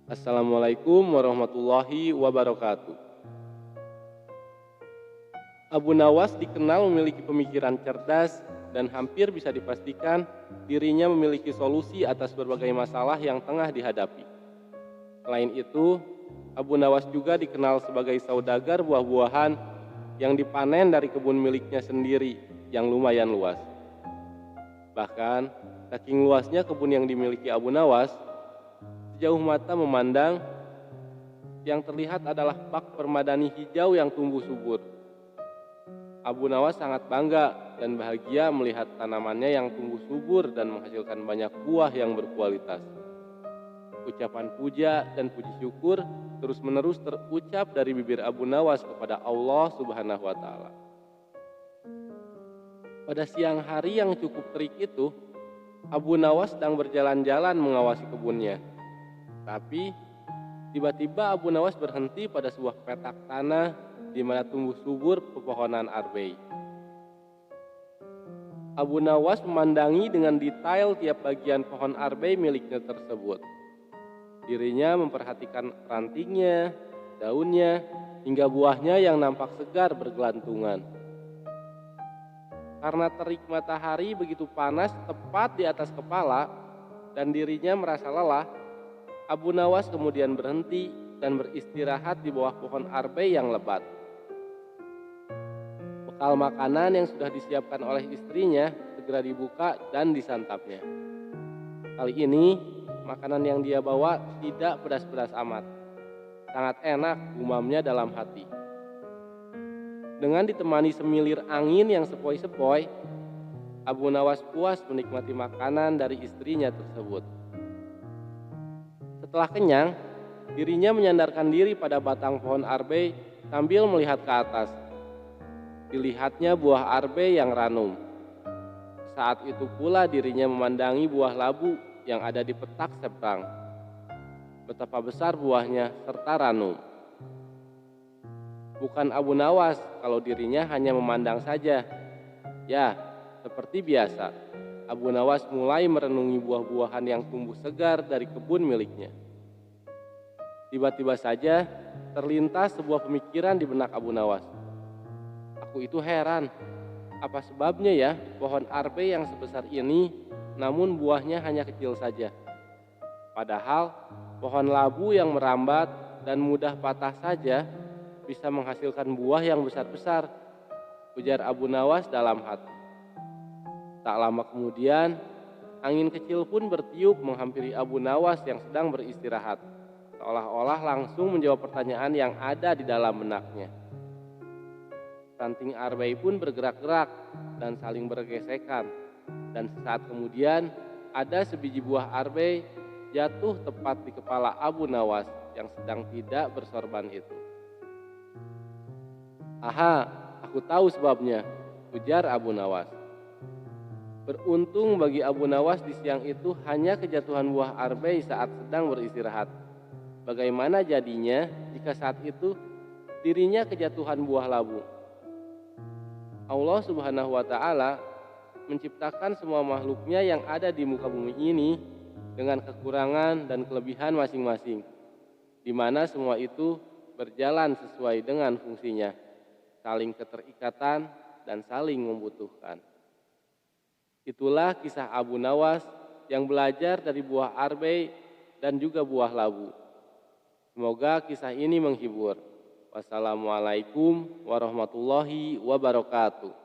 Assalamualaikum warahmatullahi wabarakatuh. Abu Nawas dikenal memiliki pemikiran cerdas dan hampir bisa dipastikan dirinya memiliki solusi atas berbagai masalah yang tengah dihadapi. Selain itu, Abu Nawas juga dikenal sebagai saudagar buah-buahan yang dipanen dari kebun miliknya sendiri yang lumayan luas. Bahkan, saking luasnya kebun yang dimiliki Abu Nawas, sejauh mata memandang, yang terlihat adalah bak permadani hijau yang tumbuh subur. Abu Nawas sangat bangga dan bahagia melihat tanamannya yang tumbuh subur dan menghasilkan banyak buah yang berkualitas. Ucapan puja dan puji syukur terus-menerus terucap dari bibir Abu Nawas kepada Allah Subhanahu wa Ta'ala. Pada siang hari yang cukup terik itu, Abu Nawas sedang berjalan-jalan mengawasi kebunnya. Tapi tiba-tiba Abu Nawas berhenti pada sebuah petak tanah di mana tumbuh subur pepohonan arbei. Abu Nawas memandangi dengan detail tiap bagian pohon arbei miliknya tersebut. Dirinya memperhatikan rantingnya, daunnya, hingga buahnya yang nampak segar bergelantungan. Karena terik matahari begitu panas tepat di atas kepala dan dirinya merasa lelah, Abu Nawas kemudian berhenti dan beristirahat di bawah pohon arbei yang lebat. Bekal makanan yang sudah disiapkan oleh istrinya segera dibuka dan disantapnya. Kali ini, makanan yang dia bawa tidak pedas-pedas amat. Sangat enak, gumamnya dalam hati. Dengan ditemani semilir angin yang sepoi-sepoi, Abu Nawas puas menikmati makanan dari istrinya tersebut. Setelah kenyang, dirinya menyandarkan diri pada batang pohon arbei sambil melihat ke atas. Dilihatnya buah arbei yang ranum. Saat itu pula dirinya memandangi buah labu yang ada di petak seberang. Betapa besar buahnya serta ranum. Bukan Abu Nawas kalau dirinya hanya memandang saja. Ya, seperti biasa, Abu Nawas mulai merenungi buah-buahan yang tumbuh segar dari kebun miliknya. Tiba-tiba saja terlintas sebuah pemikiran di benak Abu Nawas. Aku itu heran, apa sebabnya ya pohon arbei yang sebesar ini namun buahnya hanya kecil saja. Padahal pohon labu yang merambat dan mudah patah saja bisa menghasilkan buah yang besar-besar, ujar Abu Nawas dalam hati. Tak lama kemudian, angin kecil pun bertiup menghampiri Abu Nawas yang sedang beristirahat, seolah-olah langsung menjawab pertanyaan yang ada di dalam benaknya. Ranting arbei pun bergerak-gerak dan saling bergesekan, dan sesaat kemudian ada sebiji buah arbei jatuh tepat di kepala Abu Nawas yang sedang tidak bersorban itu. Aha, aku tahu sebabnya, ujar Abu Nawas. Beruntung bagi Abu Nawas di siang itu hanya kejatuhan buah arbei saat sedang beristirahat. Bagaimana jadinya jika saat itu dirinya kejatuhan buah labu? Allah Subhanahu wa Ta'ala menciptakan semua makhluknya yang ada di muka bumi ini dengan kekurangan dan kelebihan masing-masing, di mana semua itu berjalan sesuai dengan fungsinya, saling keterikatan dan saling membutuhkan. Itulah kisah Abu Nawas yang belajar dari buah arbei dan juga buah labu. Semoga kisah ini menghibur. Wassalamualaikum warahmatullahi wabarakatuh.